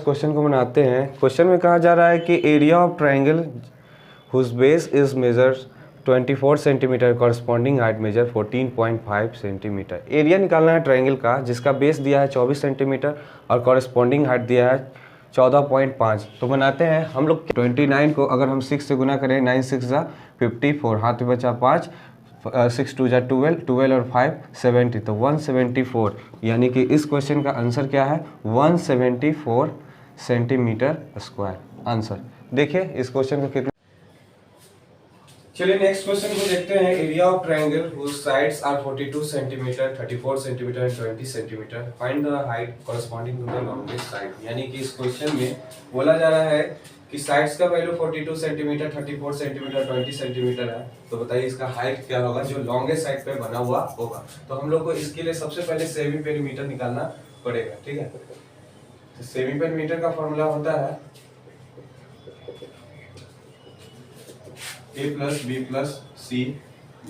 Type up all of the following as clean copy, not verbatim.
Question को बनाते हैं। क्वेश्चन में कहा जा रहा है कि area of triangle whose base is measure 24 centimetre, corresponding height measure 14.5 centimetre. Area निकालना है ट्राइंगल का जिसका बेस दिया है 24 सेंटीमीटर और कॉरस्पॉन्डिंग हाइट दिया है 14.5। तो बनाते हैं हम लोग। 29 को अगर हम 6 से गुना करें, 9 6 जा 54, हाथ में बचा 5, 6 2 जा 12, 12 और 5 70, तो 174। यानी कि इस क्वेश्चन का आंसर क्या है? 174 सेंटीमीटर स्क्वायर आंसर। देखिए इस क्वेश्चन को कितना। चलिए नेक्स्ट क्वेश्चन को देखते हैं। Area of triangle whose sides are 42 centimetre, 34 centimetre and 20 centimetre. Find the height corresponding to the longest side. यानी कि इस क्वेश्चन में बोला जा रहा है कि साइड्स का वैल्यू 42 सेंटीमीटर, 34 सेंटीमीटर, 20 सेंटीमीटर है। तो बताइए इसका हाइट क्या होगा जो लॉन्गेस्ट साइड पे बना हुआ होगा। तो हम लोग को इसके लिए सबसे पहले सेमी पेरीमीटर निकालना पड़ेगा, ठीक है। तो सेमी पेरीमीटर का फॉर्मूला होता है a plus b plus c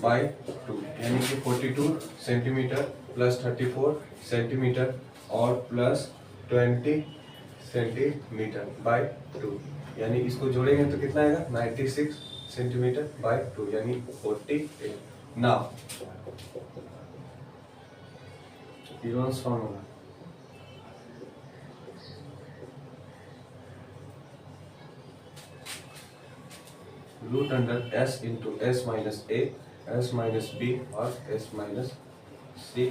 by 2, यानी कि 42 सेंटीमीटर प्लस 34 सेंटीमीटर और प्लस 20 सेंटीमीटर बाई 2, यानी इसको जोड़ेंगे तो कितना आएगा? 96 सेंटीमीटर बाई 2, यानी 48। Now Heron's formula root under s into s minus a, s minus b और s minus c,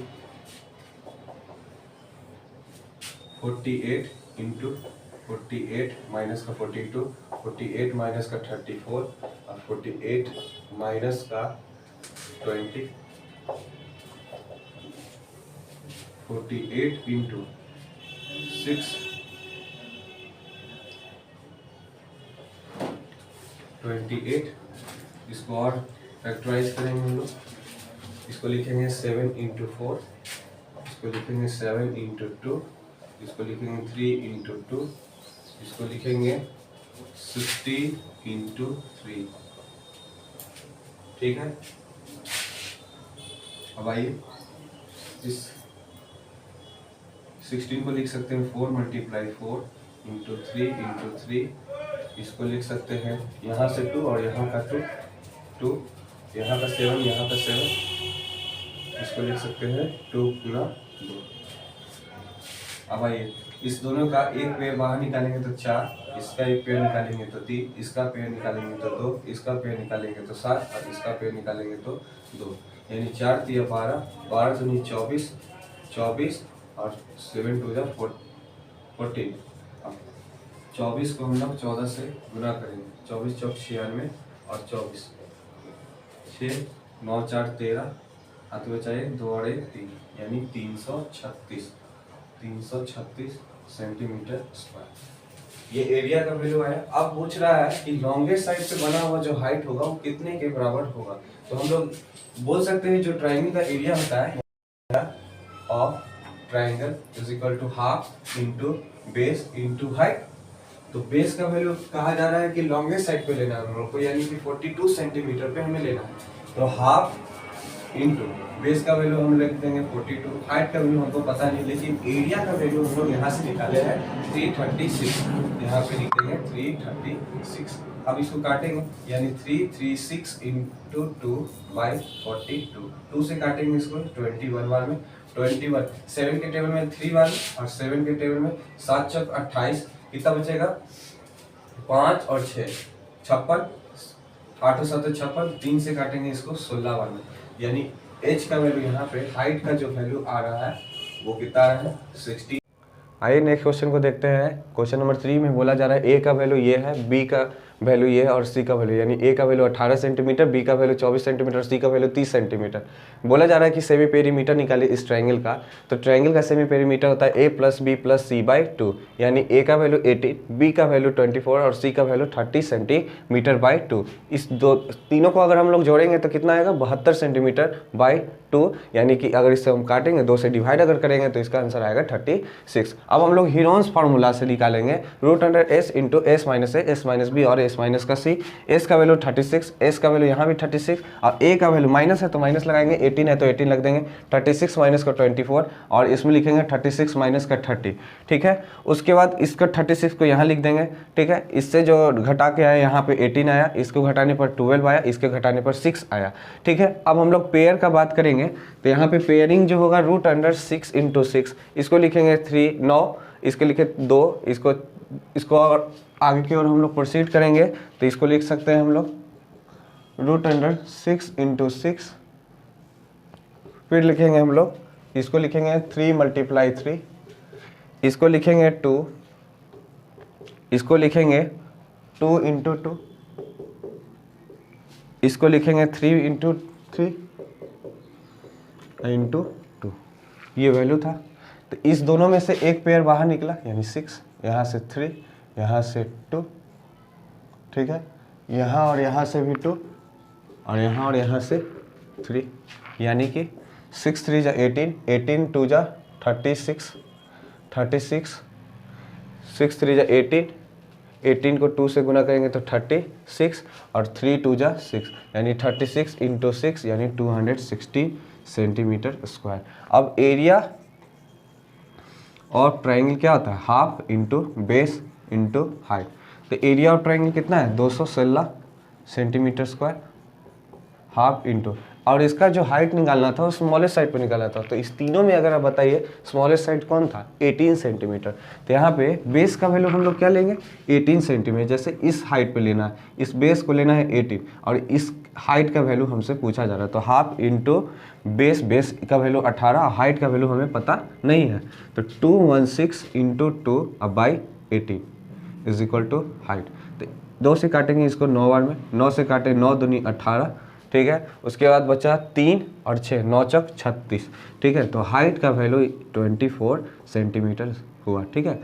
48 into 48 minus का 42, 48 माइनस का 34 और 48 माइनस का 20, 48 इंटू 6 28। इसको और फैक्टराइज करेंगे हम लोग। इसको लिखेंगे 7 इंटू 4, इसको लिखेंगे 7 इंटू 2, इसको लिखेंगे 3 इंटू 2, इसको लिखेंगे 60 इंटू 3, ठीक है। अब आइए इस 16 को लिख सकते हैं 4 मल्टीप्लाई 4 इंटू 3 इंटू 3, इसको लिख सकते हैं यहाँ से 2 और यहाँ का 2, 2 यहाँ का 7, यहाँ का 7, इसको लिख सकते हैं 2 गुना 2। अब आइए इस दोनों का एक पेयर बाहर निकालेंगे तो 4, इसका एक पेयर निकालेंगे तो 3, इसका पेयर निकालेंगे तो 2, इसका पेयर निकालेंगे तो 7 और इसका पेयर निकालेंगे तो 2, यानी 4 3 12, 12 दूनी 24, 24 और 7 2 जा 14। 24 को हम लोग 14 से गुना करेंगे, 24 चौक 96 और 24, 6 9 4 13, हाथ में चाहिए 2 और 1 3, यानी 336 सेंटीमीटर स्क्वायर। ये एरिया का वैल्यू आया। अब पूछ रहा है कि लॉन्गेस्ट साइड पे बना हुआ जो हाइट होगा वो कितने के बराबर होगा। तो हम लोग बोल सकते हैं जो ट्राइंगल का एरिया होता है of triangle is equal to half into base into height. तो बेस का वैल्यू कहा जा रहा है कि लॉन्गेस्ट साइड पे लेना है हम लोग को, यानी कि 42 सेंटीमीटर पे हमें लेना है। तो हाफ इंटू बेस का वैल्यू हम लिख देंगे 42, हाइट का वैल्यू हमको पता नहीं, लेकिन एरिया का वैल्यू हम लोग यहाँ से निकाले हैं 336, यहाँ पे लिख देंगे 336। अब इसको काटेंगे, यानी 336 इंटू 2 बाई 42, 2 से काटेंगे इसको 21 बार में, 21 7 के टेबल में 3 बार और 7 के टेबल में 7 चौक 28, कितना बचेगा? 5 और 6 56, 8 और 7 56, 3 से काटेंगे इसको 16 बार में, यानी h का वैल्यू यहाँ पे हाइट का जो वैल्यू आ रहा है वो कितना आ रहा है? 60। आइए नेक्स्ट क्वेश्चन को देखते हैं। क्वेश्चन नंबर 3 में बोला जा रहा है a का वैल्यू ये है, b का वैल्यू ये है और c का वैल्यू, यानी a का वैल्यू 18 सेंटीमीटर, b का वैल्यू 24 सेंटीमीटर, c का वैल्यू 30 सेंटीमीटर। बोला जा रहा है कि सेमी पेरीमीटर निकालिए इस ट्रायंगल का। तो ट्रायंगल का सेमी पेरीमीटर होता है a plus b plus c by 2, यानी a का वैल्यू 18, b का वैल्यू 24 और c का वैल्यू 30 सेंटीमीटर बाई 2। इस तीनों को अगर हम लोग जोड़ेंगे तो कितना आएगा? 72 सेंटीमीटर बाई 2, यानी कि अगर इससे हम काटेंगे 2 से डिवाइड अगर करेंगे तो इसका आंसर आएगा 36। अब हम लोग हीरोन्स फार्मूला से निकालेंगे √s इंटू s माइनस ए, s माइनस बी और s माइनस का c। s का वैल्यू 36, s का वैल्यू यहाँ भी 36 और a का वैल्यू माइनस है तो माइनस लगाएंगे, 18 है तो 18 लग देंगे, 36 माइनस का 24 और इसमें लिखेंगे 36 माइनस का 30, ठीक है। उसके बाद इसका 36 को यहाँ लिख देंगे, ठीक है। इससे जो घटा के आया यहाँ पे 18 आया, इसको घटाने पर 12 आया, इसके घटाने पर 6 आया, ठीक है। अब हम लोग पेयर का बात करेंगे तो यहाँ पे पेयरिंग जो होगा √6 इंटू 6, इसको लिखेंगे 3, 9, इसके लिखे 2, इसको और आगे की ओर हम लोग प्रोसीड करेंगे तो इसको लिख सकते हैं हम लोग √6 इंटू 6, फिर लिखेंगे हम लोग, इसको लिखेंगे 3 मल्टीप्लाई 3, इसको लिखेंगे 2, इसको लिखेंगे 2 इंटू 2, इसको लिखेंगे 3 इंटू 3 इंटू 2। ये वैल्यू था। तो इस दोनों में से एक पेयर बाहर निकला यानी 6, यहाँ से 3, यहाँ से 2, ठीक है। यहाँ और यहाँ से भी 2 और यहाँ और यहाँ से 3, यानी कि 6 3 जा 18, 18 2 जा 36, 36, 6 3 जा 18, 18 को 2 से गुना करेंगे तो 36 और 3 2 जा 6, यानी 36 इंटू 6 यानी 260 सेंटीमीटर स्क्वायर। अब एरिया और ट्रायंगल क्या होता है, half into base into height. तो एरिया और ट्रायंगल कितना है, 216 सेंटीमीटर स्क्वायर, हाफ इंटू, और इसका जो हाइट निकालना था वो स्मॉलेस्ट साइड पर निकालना था। तो इस तीनों में अगर आप बताइए स्मॉलेस्ट साइड कौन था, 18 सेंटीमीटर। तो यहाँ पे बेस का वैल्यू हम लोग क्या लेंगे, 18 सेंटीमीटर। जैसे इस हाइट पे लेना है, इस बेस को लेना है 18 और इस हाइट का वैल्यू हमसे पूछा जा रहा है, तो हाफ इंटू बेस, बेस का वैल्यू 18, हाइट का वैल्यू हमें पता नहीं है, तो 216 into 2 by 18 is equal to height. तो 2 से काटेंगे इसको 9 बार में, 9 से काटे 9 दूनी 18, ठीक है। उसके बाद बचा 3 और 6, 9 चौक 36, ठीक है। तो हाइट का वैल्यू 24 सेंटीमीटर हुआ, ठीक है।